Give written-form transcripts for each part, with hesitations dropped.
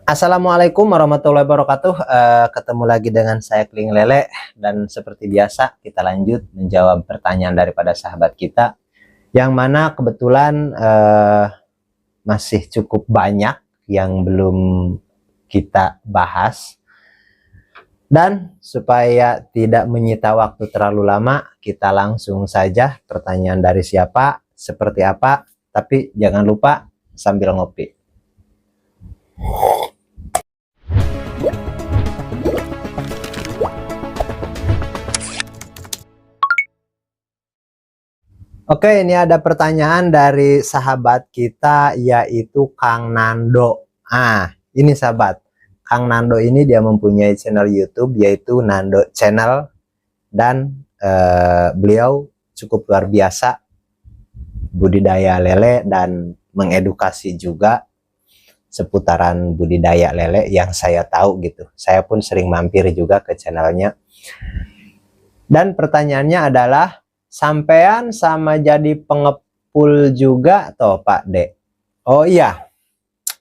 Assalamualaikum warahmatullahi wabarakatuh. Ketemu lagi dengan saya Kling Lele, dan seperti biasa kita lanjut menjawab pertanyaan daripada sahabat kita, yang mana kebetulan masih cukup banyak yang belum kita bahas. Dan supaya tidak menyita waktu terlalu lama, kita langsung saja pertanyaan dari siapa, seperti apa, tapi jangan lupa sambil ngopi. Oke, ini ada pertanyaan dari sahabat kita, yaitu Kang Nando. Ini sahabat, Kang Nando ini dia mempunyai channel YouTube yaitu Nando Channel, dan beliau cukup luar biasa budidaya lele dan mengedukasi juga seputaran budidaya lele yang saya tahu gitu. Saya pun sering mampir juga ke channelnya. Dan pertanyaannya adalah, sampean sama jadi pengepul juga toh Pak D? Oh iya,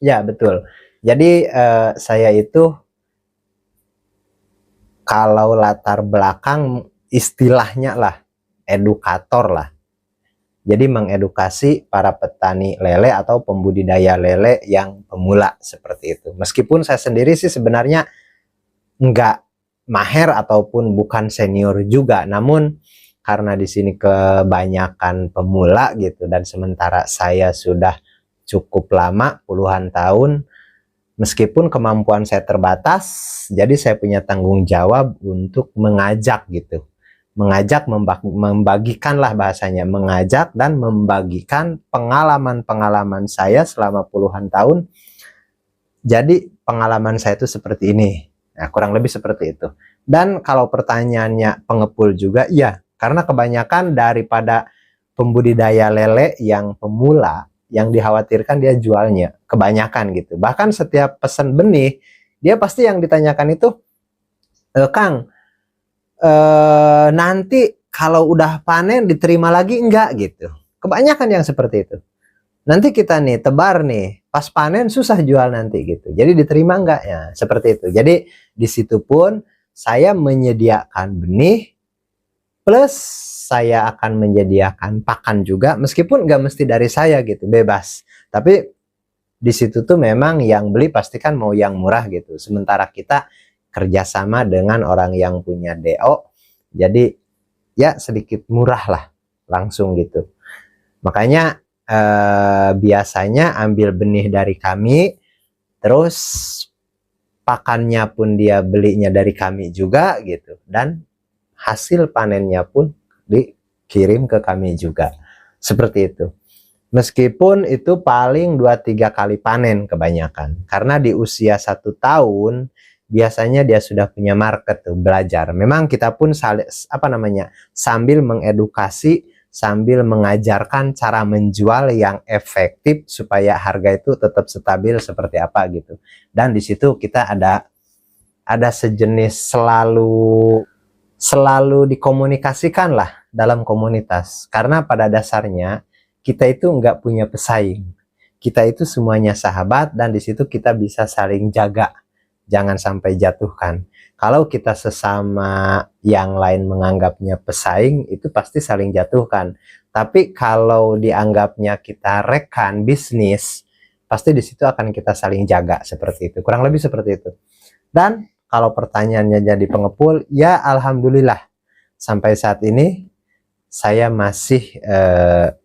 ya betul. Jadi saya itu kalau latar belakang istilahnya lah edukator lah. Jadi mengedukasi para petani lele atau pembudidaya lele yang pemula seperti itu. Meskipun saya sendiri sih sebenarnya enggak maher ataupun bukan senior juga, namun karena di sini kebanyakan pemula gitu, dan sementara saya sudah cukup lama, puluhan tahun, meskipun kemampuan saya terbatas, jadi saya punya tanggung jawab untuk mengajak gitu, membagikan lah bahasanya, mengajak dan membagikan pengalaman-pengalaman saya selama puluhan tahun. Jadi pengalaman saya itu seperti ini. Nah, kurang lebih seperti itu. Dan kalau pertanyaannya pengepul juga, ya, karena kebanyakan daripada pembudidaya lele yang pemula, yang dikhawatirkan dia jualnya, kebanyakan gitu. Bahkan setiap pesan benih, dia pasti yang ditanyakan itu, Kang, nanti kalau udah panen diterima lagi enggak gitu. Kebanyakan yang seperti itu. Nanti kita nih tebar nih, pas panen susah jual nanti gitu. Jadi diterima enggak ya, seperti itu. Jadi di situ pun saya menyediakan benih, plus saya akan menyediakan pakan juga, meskipun nggak mesti dari saya gitu, bebas. Tapi di situ tuh memang yang beli pastikan mau yang murah gitu. Sementara kita kerjasama dengan orang yang punya DO, jadi ya sedikit murah lah, langsung gitu. Makanya biasanya ambil benih dari kami, terus pakannya pun dia belinya dari kami juga gitu, dan hasil panennya pun dikirim ke kami juga, seperti itu. Meskipun itu paling 2-3 kali panen kebanyakan, karena di usia 1 tahun biasanya dia sudah punya market tuh, belajar. Memang kita pun sambil mengedukasi, sambil mengajarkan cara menjual yang efektif supaya harga itu tetap stabil seperti apa gitu. Dan di situ kita ada sejenis selalu dikomunikasikan lah dalam komunitas, karena pada dasarnya kita itu nggak punya pesaing, kita itu semuanya sahabat, dan di situ kita bisa saling jaga, jangan sampai jatuhkan. Kalau kita sesama yang lain menganggapnya pesaing, itu pasti saling jatuhkan. Tapi kalau dianggapnya kita rekan bisnis, pasti di situ akan kita saling jaga, seperti itu, kurang lebih seperti itu. Dan kalau pertanyaannya jadi pengepul, ya alhamdulillah sampai saat ini saya masih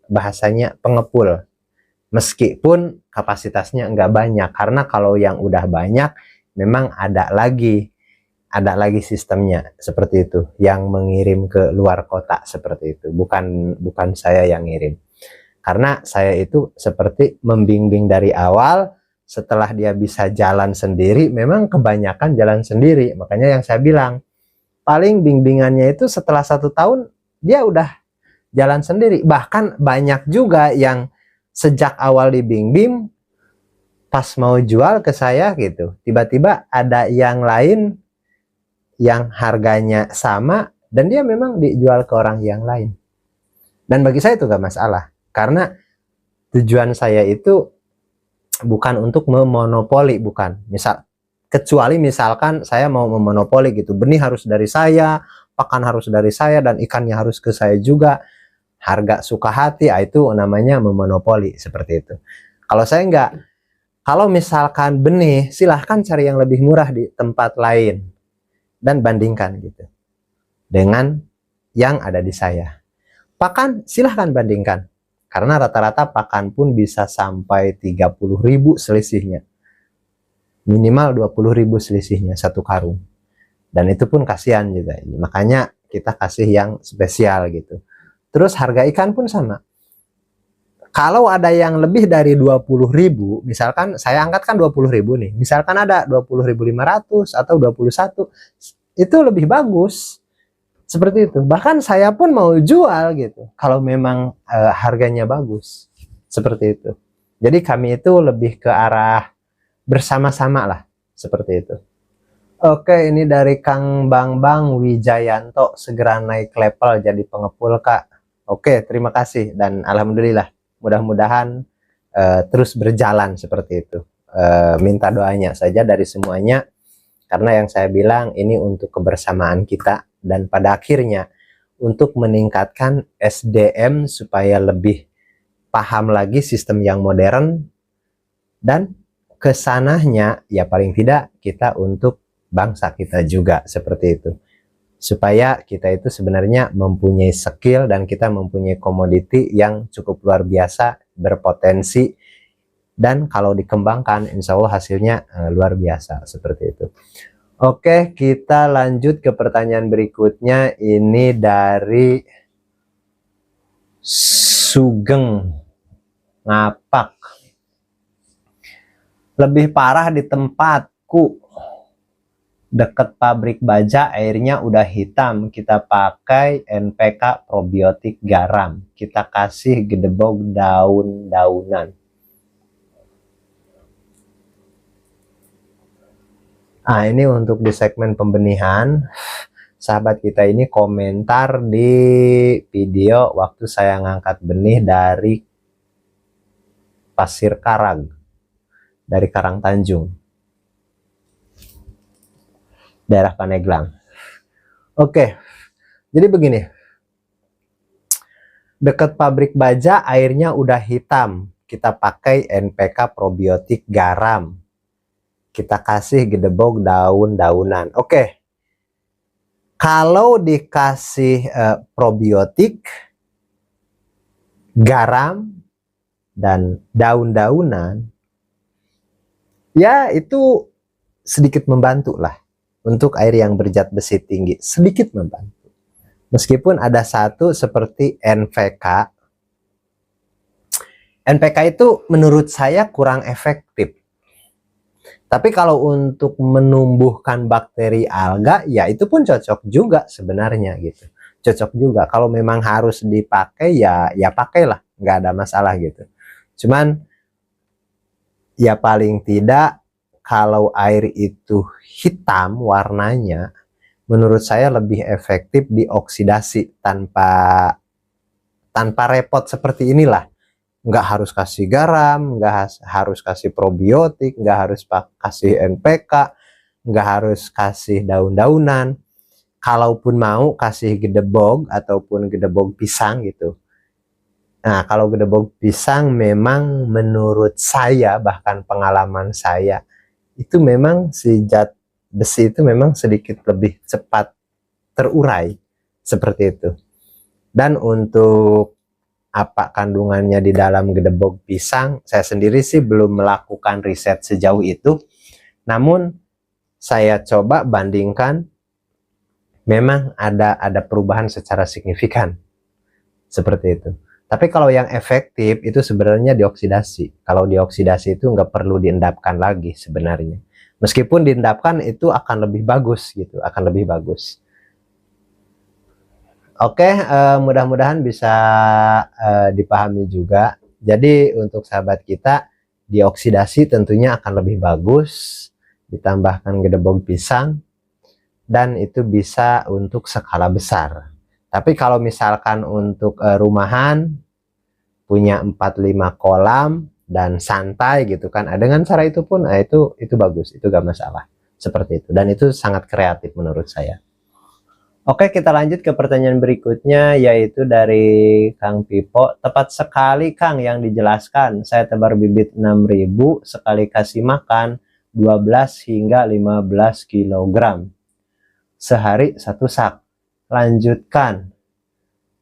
bahasanya pengepul, meskipun kapasitasnya nggak banyak, karena kalau yang udah banyak memang ada lagi sistemnya seperti itu, yang mengirim ke luar kota seperti itu, bukan saya yang ngirim, karena saya itu seperti membimbing dari awal. Setelah dia bisa jalan sendiri, memang kebanyakan jalan sendiri. Makanya yang saya bilang, paling bimbingannya itu setelah 1 tahun, dia udah jalan sendiri. Bahkan banyak juga yang sejak awal dibimbing, pas mau jual ke saya gitu, tiba-tiba ada yang lain yang harganya sama, dan dia memang dijual ke orang yang lain. Dan bagi saya itu gak masalah, karena tujuan saya itu bukan untuk memonopoli, bukan. Kecuali misalkan saya mau memonopoli gitu, benih harus dari saya, pakan harus dari saya, dan ikannya harus ke saya juga, harga suka hati, itu namanya memonopoli, seperti itu. Kalau saya enggak, kalau misalkan benih, silahkan cari yang lebih murah di tempat lain dan bandingkan gitu dengan yang ada di saya. Pakan silahkan bandingkan, karena rata-rata pakan pun bisa sampai 30.000 selisihnya, minimal 20.000 selisihnya satu karung, dan itu pun kasihan juga. Makanya kita kasih yang spesial gitu. Terus harga ikan pun sama. Kalau ada yang lebih dari 20.000, misalkan saya angkatkan 20.000 nih, misalkan ada 20.500 atau 21, itu lebih bagus. Seperti itu. Bahkan saya pun mau jual gitu, kalau memang harganya bagus. Seperti itu. Jadi kami itu lebih ke arah bersama-sama lah, seperti itu. Oke, ini dari Kang Bang Wijayanto, segera naik level jadi pengepul Kak. Oke, terima kasih dan alhamdulillah. Mudah-mudahan terus berjalan seperti itu. Minta doanya saja dari semuanya, karena yang saya bilang ini untuk kebersamaan kita, dan pada akhirnya untuk meningkatkan SDM supaya lebih paham lagi sistem yang modern, dan kesananya ya paling tidak kita untuk bangsa kita juga, seperti itu. Supaya kita itu sebenarnya mempunyai skill dan kita mempunyai komoditi yang cukup luar biasa, berpotensi, dan kalau dikembangkan insya Allah hasilnya luar biasa, seperti itu. Oke, kita lanjut ke pertanyaan berikutnya. Ini dari Sugeng Ngapak. Lebih parah di tempatku, deket pabrik baja, airnya udah hitam, kita pakai NPK probiotik garam, kita kasih gedebog daun-daunan. Ini untuk di segmen pembenihan. Sahabat kita ini komentar di video waktu saya ngangkat benih dari Pasir Karang, dari Karang Tanjung, daerah Paneglang. Oke, jadi begini, dekat pabrik baja airnya udah hitam, kita pakai NPK probiotik garam, kita kasih gedebog daun-daunan. Oke, kalau dikasih probiotik garam dan daun-daunan, ya itu sedikit membantu lah. Untuk air yang berzat besi tinggi, sedikit membantu. Meskipun ada satu seperti NPK. NPK itu menurut saya kurang efektif. Tapi kalau untuk menumbuhkan bakteri alga, ya itu pun cocok juga sebenarnya gitu. Cocok juga. Kalau memang harus dipakai, ya pakailah, nggak ada masalah gitu. Cuman ya paling tidak, kalau air itu hitam warnanya, menurut saya lebih efektif dioksidasi tanpa repot seperti inilah. Nggak harus kasih garam, nggak harus kasih probiotik, nggak harus kasih NPK, nggak harus kasih daun-daunan. Kalaupun mau kasih gedebog ataupun gedebog pisang gitu. Nah, kalau gedebog pisang memang menurut saya, bahkan pengalaman saya, itu memang si zat besi itu memang sedikit lebih cepat terurai, seperti itu. Dan untuk apa kandungannya di dalam gedebog pisang, saya sendiri sih belum melakukan riset sejauh itu. Namun saya coba bandingkan, memang ada perubahan secara signifikan, seperti itu. Tapi kalau yang efektif itu sebenarnya dioksidasi. Kalau dioksidasi itu nggak perlu diendapkan lagi sebenarnya. Meskipun diendapkan itu akan lebih bagus gitu, akan lebih bagus. Oke, mudah-mudahan bisa dipahami juga. Jadi untuk sahabat kita, dioksidasi tentunya akan lebih bagus, ditambahkan gedebog pisang, dan itu bisa untuk skala besar. Tapi kalau misalkan untuk rumahan, punya 4-5 kolam, dan santai gitu kan. Dengan cara itu pun itu bagus, itu gak masalah seperti itu, dan itu sangat kreatif menurut saya. Oke, kita lanjut ke pertanyaan berikutnya, yaitu dari Kang Pipo. Tepat sekali Kang yang dijelaskan. Saya tebar bibit 6.000 sekali kasih makan 12 hingga 15 kg. Sehari satu sak. Lanjutkan.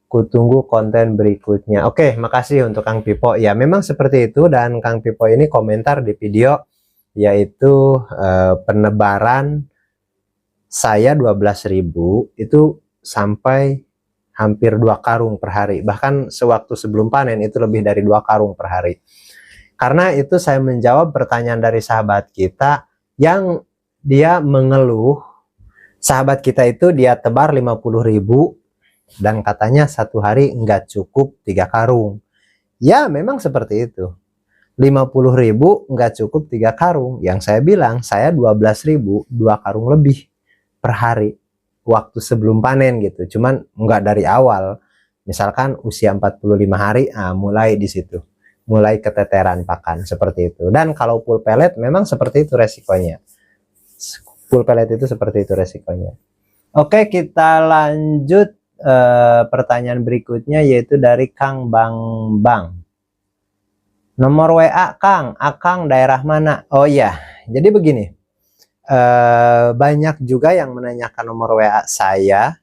Kutunggu konten berikutnya. Oke, makasih untuk Kang Pipo. Ya, memang seperti itu, dan Kang Pipo ini komentar di video, yaitu penebaran saya 12.000 itu sampai hampir 2 karung per hari. Bahkan sewaktu sebelum panen itu lebih dari 2 karung per hari. Karena itu saya menjawab pertanyaan dari sahabat kita yang dia mengeluh. Sahabat kita itu dia tebar 50.000 dan katanya satu hari nggak cukup 3 karung. Ya memang seperti itu. 50.000 nggak cukup 3 karung. Yang saya bilang saya 12.000 2 karung lebih per hari waktu sebelum panen gitu. Cuman nggak dari awal. Misalkan usia 45 hari, mulai di situ. Mulai keteteran pakan seperti itu. Dan kalau full pellet memang seperti itu resikonya. Full pellet itu seperti itu resikonya. Oke, kita lanjut pertanyaan berikutnya, yaitu dari Kang Bang Bang. Nomor WA Kang, Akang daerah mana? Oh iya, jadi begini. Banyak juga yang menanyakan nomor WA saya,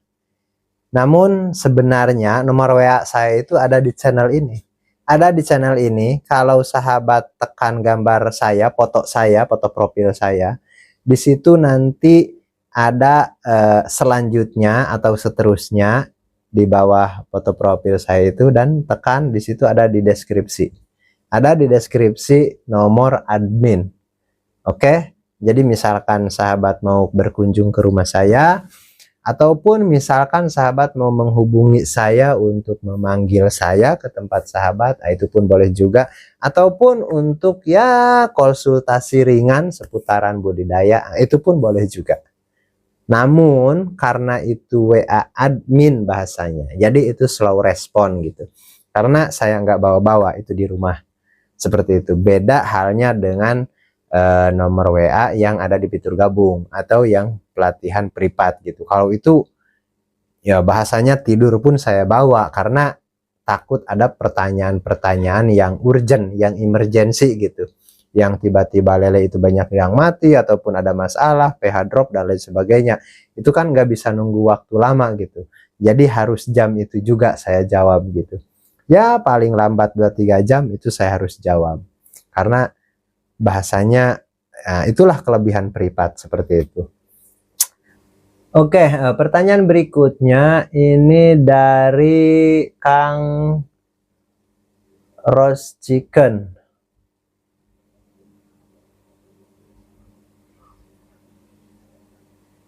namun sebenarnya nomor WA saya itu ada di channel ini. Ada di channel ini. Kalau sahabat tekan gambar saya, foto profil saya, di situ nanti ada selanjutnya atau seterusnya di bawah foto profil saya itu, dan tekan di situ ada di deskripsi. Ada di deskripsi nomor admin. Oke. Jadi misalkan sahabat mau berkunjung ke rumah saya, ataupun misalkan sahabat mau menghubungi saya untuk memanggil saya ke tempat sahabat, itu pun boleh juga. Ataupun untuk ya konsultasi ringan seputaran budidaya, itu pun boleh juga. Namun karena itu WA admin bahasanya, jadi itu slow respon gitu. Karena saya nggak bawa-bawa itu di rumah. Seperti itu. Beda halnya dengan nomor WA yang ada di fitur gabung atau yang pelatihan privat gitu. Kalau itu ya bahasanya tidur pun saya bawa, karena takut ada pertanyaan-pertanyaan yang urgent, yang emergency gitu. Yang tiba-tiba lele itu banyak yang mati, ataupun ada masalah, pH drop dan lain sebagainya. Itu kan nggak bisa nunggu waktu lama gitu. Jadi harus jam itu juga saya jawab gitu. Ya paling lambat 2-3 jam itu saya harus jawab. Karena bahasanya itulah kelebihan privat seperti itu. Oke, pertanyaan berikutnya ini dari Kang Roast Chicken.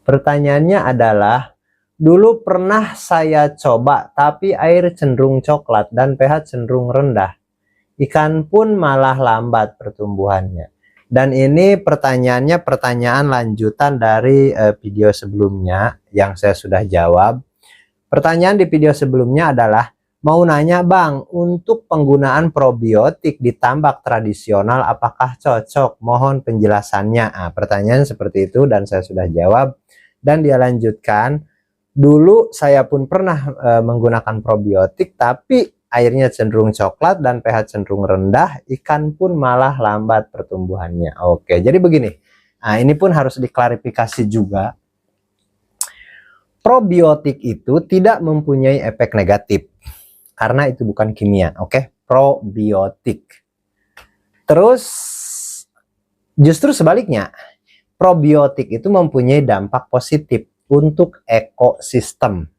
Pertanyaannya adalah, dulu pernah saya coba tapi air cenderung coklat dan pH cenderung rendah. Ikan pun malah lambat pertumbuhannya. Dan ini pertanyaannya pertanyaan lanjutan dari video sebelumnya yang saya sudah jawab. Pertanyaan di video sebelumnya adalah, mau nanya Bang, untuk penggunaan probiotik di tambak tradisional apakah cocok? Mohon penjelasannya. Pertanyaan seperti itu dan saya sudah jawab. Dan dia lanjutkan, dulu saya pun pernah menggunakan probiotik, tapi airnya cenderung coklat dan pH cenderung rendah, ikan pun malah lambat pertumbuhannya. Oke, jadi begini. Nah, ini pun harus diklarifikasi juga. Probiotik itu tidak mempunyai efek negatif karena itu bukan kimia. Oke, probiotik. Terus justru sebaliknya, probiotik itu mempunyai dampak positif untuk ekosistem.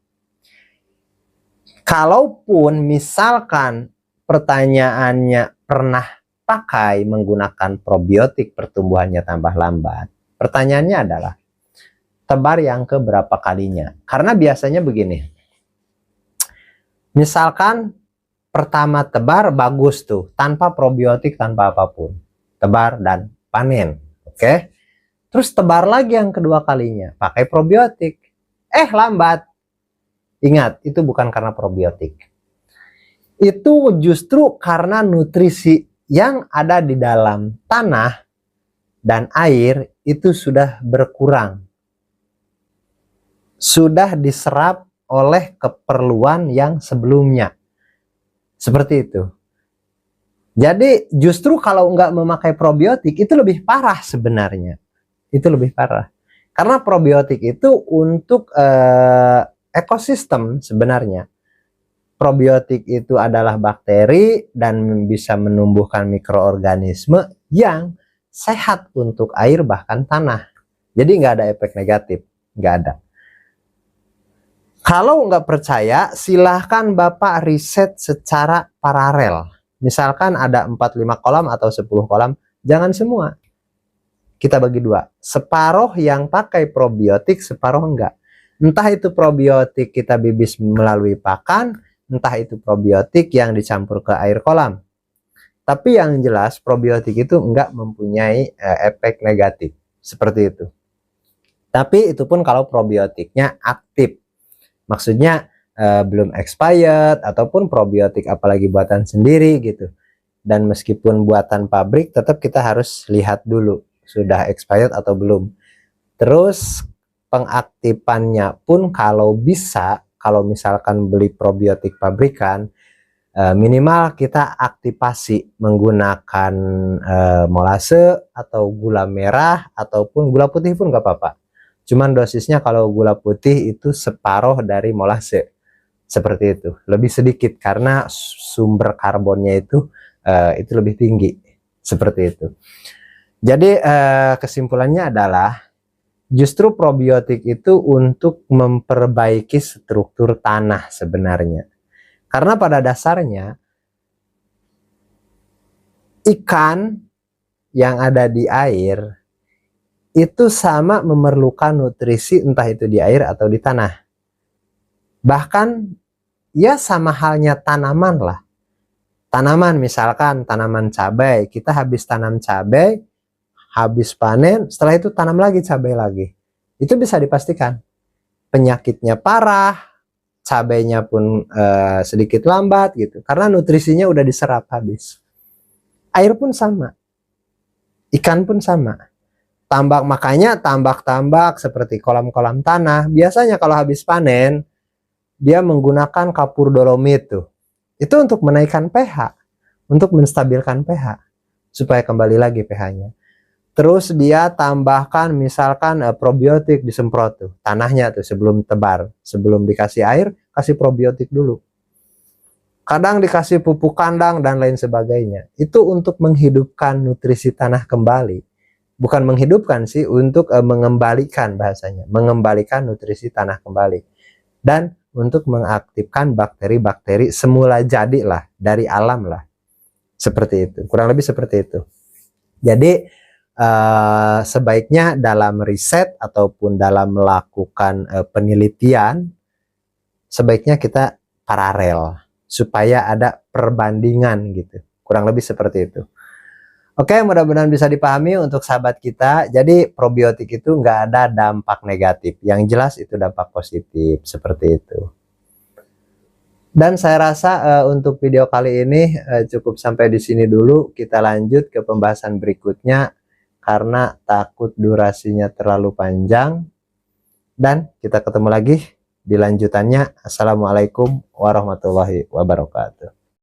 Kalaupun misalkan pertanyaannya pernah pakai menggunakan probiotik pertumbuhannya tambah lambat, pertanyaannya adalah tebar yang keberapa kalinya. Karena biasanya begini, misalkan pertama tebar bagus tuh, tanpa probiotik, tanpa apapun, tebar dan panen, oke. Terus tebar lagi yang kedua kalinya pakai probiotik, lambat. Ingat, itu bukan karena probiotik. Itu justru karena nutrisi yang ada di dalam tanah dan air itu sudah berkurang, sudah diserap oleh keperluan yang sebelumnya. Seperti itu. Jadi justru kalau nggak memakai probiotik itu lebih parah sebenarnya. Itu lebih parah. Karena probiotik itu untuk ekosistem sebenarnya. Probiotik itu adalah bakteri dan bisa menumbuhkan mikroorganisme yang sehat untuk air bahkan tanah. Jadi nggak ada efek negatif, nggak ada. Kalau nggak percaya, silahkan Bapak riset secara paralel. Misalkan ada 4-5 kolam atau 10 kolam, jangan semua. Kita bagi dua. Separuh yang pakai probiotik, separuh enggak. Entah itu probiotik kita bibis melalui pakan, entah itu probiotik yang dicampur ke air kolam. Tapi yang jelas probiotik itu enggak mempunyai efek negatif. Seperti itu. Tapi itu pun kalau probiotiknya aktif. Maksudnya belum expired ataupun probiotik apalagi buatan sendiri gitu. Dan meskipun buatan pabrik tetap kita harus lihat dulu sudah expired atau belum. Terus pengaktifannya pun kalau bisa, kalau misalkan beli probiotik pabrikan, minimal kita aktifasi menggunakan molase atau gula merah ataupun gula putih pun nggak apa-apa. Cuman dosisnya kalau gula putih itu separuh dari molase. Seperti itu, lebih sedikit karena sumber karbonnya itu lebih tinggi. Seperti itu. Jadi kesimpulannya adalah justru probiotik itu untuk memperbaiki struktur tanah sebenarnya. Karena pada dasarnya ikan yang ada di air itu sama memerlukan nutrisi entah itu di air atau di tanah. Bahkan ya sama halnya tanaman lah. Tanaman misalkan tanaman cabai, kita habis tanam cabai, habis panen, setelah itu tanam lagi cabai lagi. Itu bisa dipastikan penyakitnya parah, cabainya pun sedikit lambat gitu. Karena nutrisinya udah diserap habis. Air pun sama. Ikan pun sama. Tambak, makanya tambak-tambak seperti kolam-kolam tanah, biasanya kalau habis panen, dia menggunakan kapur dolomit tuh. Itu untuk menaikkan pH, untuk menstabilkan pH, supaya kembali lagi pH-nya. Terus dia tambahkan misalkan probiotik disemprot tuh, tanahnya tuh sebelum tebar, sebelum dikasih air, kasih probiotik dulu. Kadang dikasih pupuk kandang dan lain sebagainya. Itu untuk menghidupkan nutrisi tanah kembali. Bukan menghidupkan sih, untuk mengembalikan bahasanya, mengembalikan nutrisi tanah kembali. Dan untuk mengaktifkan bakteri-bakteri semula jadi lah, dari alam lah. Seperti itu, kurang lebih seperti itu. Jadi sebaiknya dalam riset ataupun dalam melakukan penelitian, sebaiknya kita paralel, supaya ada perbandingan gitu. Kurang lebih seperti itu. Oke, mudah-mudahan bisa dipahami untuk sahabat kita. Jadi probiotik itu nggak ada dampak negatif. Yang jelas itu dampak positif. Seperti itu. Dan saya rasa untuk video kali ini cukup sampai di sini dulu. Kita lanjut ke pembahasan berikutnya. Karena takut durasinya terlalu panjang. Dan kita ketemu lagi di lanjutannya. Assalamualaikum warahmatullahi wabarakatuh.